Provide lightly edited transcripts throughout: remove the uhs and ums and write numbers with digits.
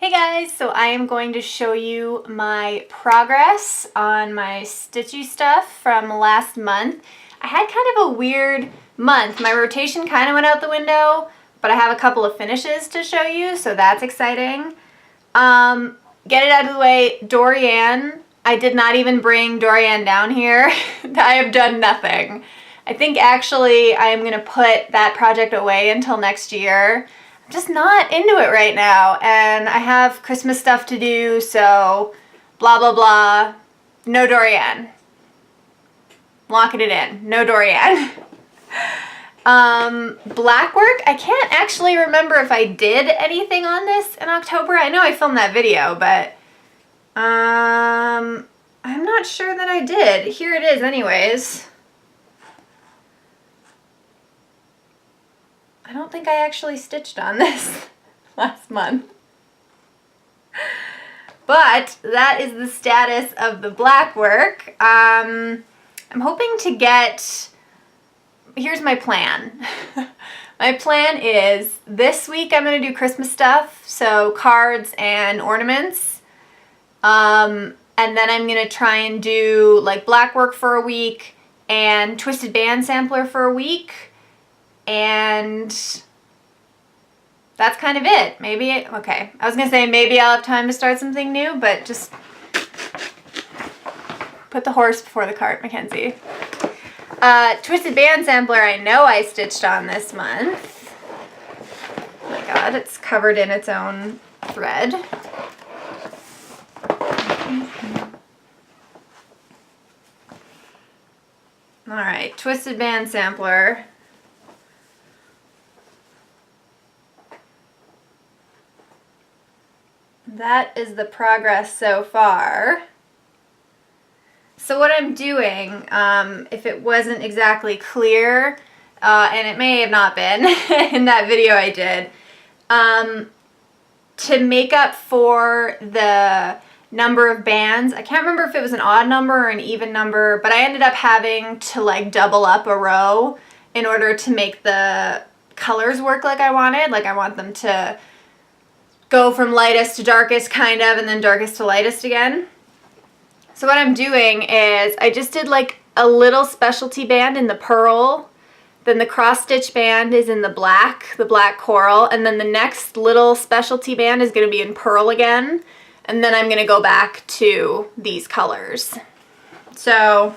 Hey guys, so I am going to show you my progress on my stitchy stuff from last month. I had kind of a weird month. My rotation kind of went out the window, but I have a couple of finishes to show you, so that's exciting. Get it out of the way, Doriane. I did not even bring Doriane down here. I have done nothing. I think actually I am going to put that project away until next year. I'm just not into it right now, and I have Christmas stuff to do, so blah blah blah. No Doriane. Locking it in. No Doriane. Blackwork, I can't actually remember if I did anything on this in October. I know I filmed that video, but I'm not sure that I did. Here it is anyways. I don't think I actually stitched on this last month. But that is the status of the Blackwork. I'm hoping to get, here's my plan. My plan is this week I'm going to do Christmas stuff, so cards and ornaments. And then I'm going to try and do like Blackwork for a week and Twisted Band Sampler for a week. And that's kind of it. Maybe, okay, I was gonna say maybe I'll have time to start something new, but just put the horse before the cart, McKenzie. Twisted Band Sampler, I know I stitched on this month. Oh my god, it's covered in its own thread. Alright, Twisted Band Sampler. That is the progress so far. So what I'm doing, if it wasn't exactly clear, and it may have not been in that video I did, to make up for the number of bands, I can't remember if it was an odd number or an even number, but I ended up having to like double up a row in order to make the colors work like I wanted. Like I want them to go from lightest to darkest kind of, and then darkest to lightest again. So what I'm doing is I just did like a little specialty band in the pearl, then the cross stitch band is in the black coral, and then the next little specialty band is going to be in pearl again, and then I'm going to go back to these colors. So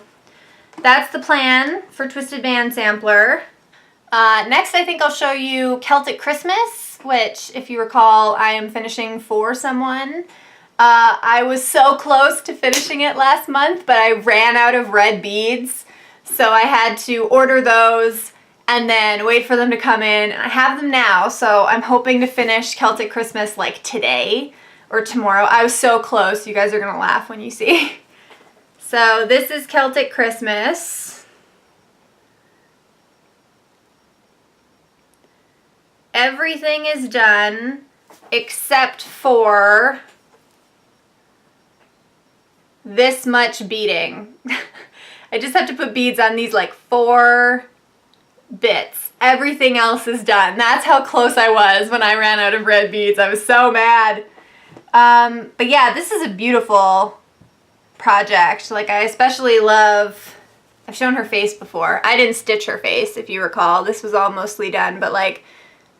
that's the plan for Twisted Band Sampler. Next I think I'll show you Celtic Christmas, which, if you recall, I am finishing for someone. I was so close to finishing it last month, but I ran out of red beads, so I had to order those and then wait for them to come in. I have them now, so I'm hoping to finish Celtic Christmas like today or tomorrow. I was so close. You guys are gonna laugh when you see. So this is Celtic Christmas. Everything is done except for this much beading. I just have to put beads on these like 4 bits. Everything else is done. That's how close I was when I ran out of red beads. I was so mad. But yeah, this is a beautiful project. Like I especially love, I've shown her face before. I didn't stitch her face, if you recall. This was all mostly done, but like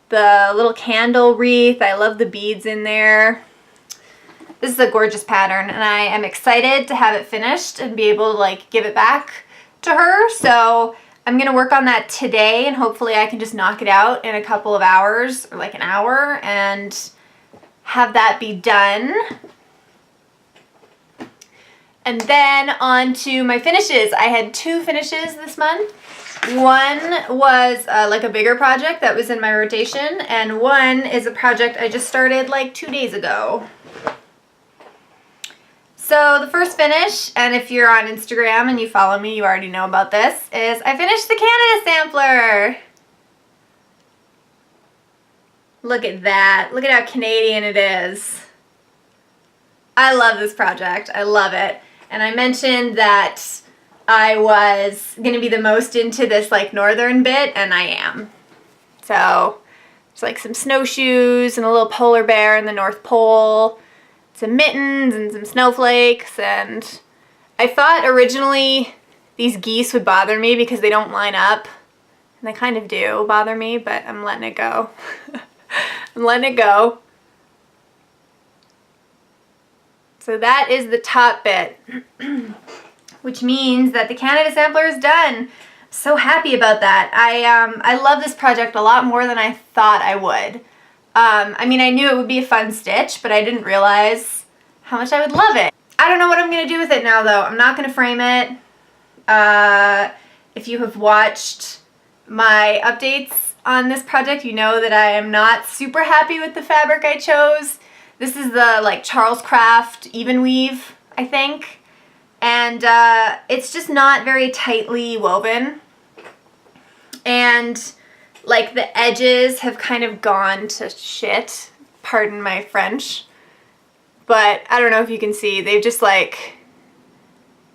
the little candle wreath, I love the beads in there. This is a gorgeous pattern, and I am excited to have it finished and be able to like give it back to her. So I'm gonna work on that today, and hopefully I can just knock it out in a couple of hours, or like an hour, and have that be done. And then on to my finishes. I had 2 finishes this month. One was like a bigger project that was in my rotation, and one is a project I just started like 2 days ago. So the first finish, and if you're on Instagram and you follow me, you already know about this, is I finished the Canada Sampler. Look at that. Look at how Canadian it is. I love this project. I love it. And I mentioned that I was going to be the most into this like northern bit, and I am. So There's like some snowshoes and a little polar bear in the North Pole, some mittens and some snowflakes, and I thought originally these geese would bother me because they don't line up, and they kind of do bother me, but I'm letting it go. I'm letting it go. So that is the top bit, which means that the Canada Sampler is done. I'm so happy about that. I love this project a lot more than I thought I would. I mean, I knew it would be a fun stitch, but I didn't realize how much I would love it. I don't know what I'm going to do with it now, though. I'm not going to frame it. If you have watched my updates on this project, you know that I am not super happy with the fabric I chose. This is the like Charles Craft even weave, I think. And it's just not very tightly woven. And like the edges have kind of gone to shit, pardon my French. But I don't know if you can see, they've just like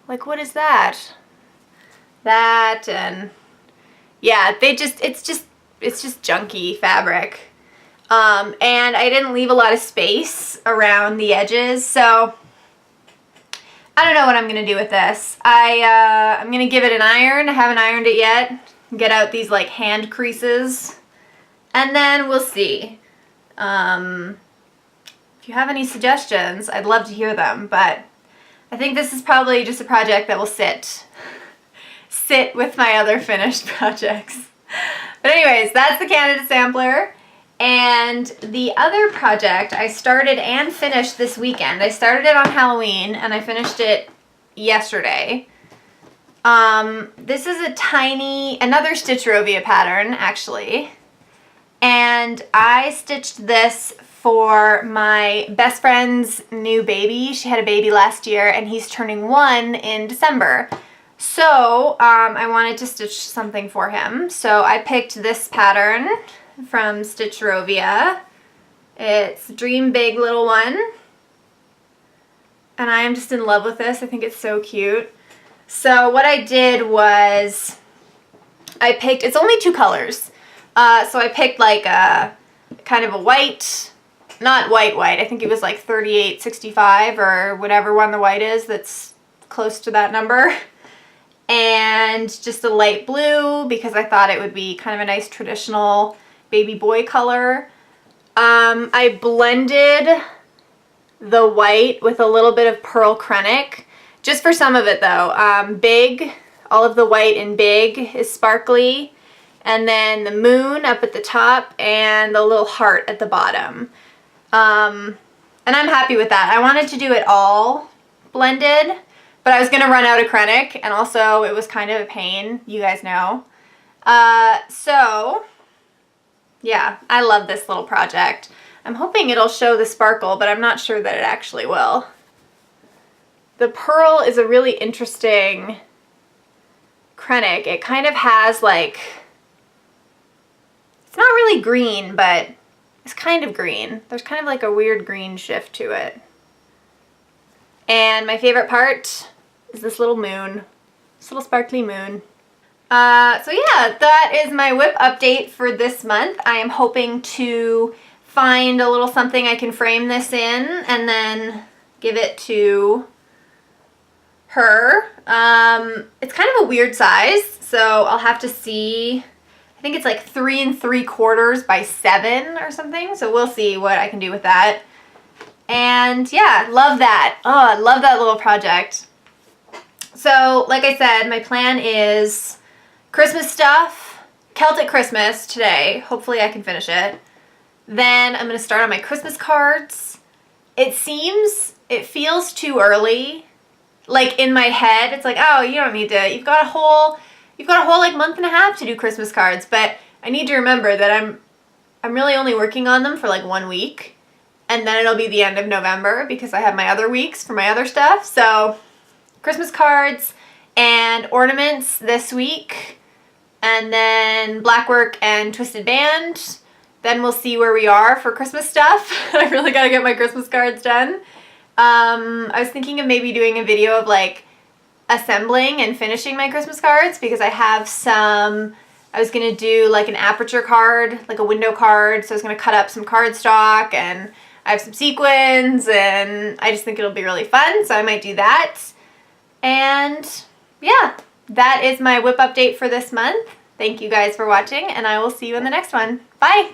what is that? That, and yeah, it's just junky fabric. And I didn't leave a lot of space around the edges, so I don't know what I'm gonna do with this. I'm gonna give it an iron. I haven't ironed it yet. Get out these like hand creases, and then we'll see. If you have any suggestions, I'd love to hear them, but I think this is probably just a project that will sit with my other finished projects. But anyways, that's the Canada Sampler. And the other project I started and finished this weekend. I started it on Halloween and I finished it yesterday. This is another Stitchrovia pattern, actually. And I stitched this for my best friend's new baby. She had a baby last year and he's turning 1 in December. So I wanted to stitch something for him. So I picked this pattern from Stitchrovia. It's Dream Big Little One. And I am just in love with this. I think it's so cute. So what I did was it's only 2 colors. So I picked like a kind of a white, not white, I think it was like 3865 or whatever one the white is that's close to that number. And just a light blue because I thought it would be kind of a nice traditional baby boy color. I blended the white with a little bit of pearl Krennic, just for some of it though. Big, all of the white in big is sparkly, and then the moon up at the top and the little heart at the bottom. And I'm happy with that. I wanted to do it all blended, but I was going to run out of Krennic, and also it was kind of a pain, you guys know. So, yeah, I love this little project. I'm hoping it'll show the sparkle, but I'm not sure that it actually will. The pearl is a really interesting Krennic. It kind of has like, it's not really green, but it's kind of green. There's kind of like a weird green shift to it. And my favorite part is this little moon, this little sparkly moon. So yeah, that is my WIP update for this month. I am hoping to find a little something I can frame this in and then give it to her. It's kind of a weird size, so I'll have to see. I think it's like 3 3/4 by 7 or something, so we'll see what I can do with that. And yeah, love that. Oh, I love that little project. So, like I said, my plan is Christmas stuff, Celtic Christmas today. Hopefully I can finish it. Then I'm going to start on my Christmas cards. It feels too early. Like in my head, it's like, oh, you don't need to, you've got a whole like month and a half to do Christmas cards, but I need to remember that I'm really only working on them for like 1 week, and then it'll be the end of November because I have my other weeks for my other stuff. So Christmas cards and ornaments this week, and then Blackwork and Twisted Band. Then we'll see where we are for Christmas stuff. I really gotta get my Christmas cards done. I was thinking of maybe doing a video of like assembling and finishing my Christmas cards because I have some I was gonna do like an aperture card, like a window card. So I was gonna cut up some cardstock, and I have some sequins, and I just think it'll be really fun. So I might do that. And yeah, that is my WIP update for this month. Thank you guys for watching, and I will see you in the next one. Bye!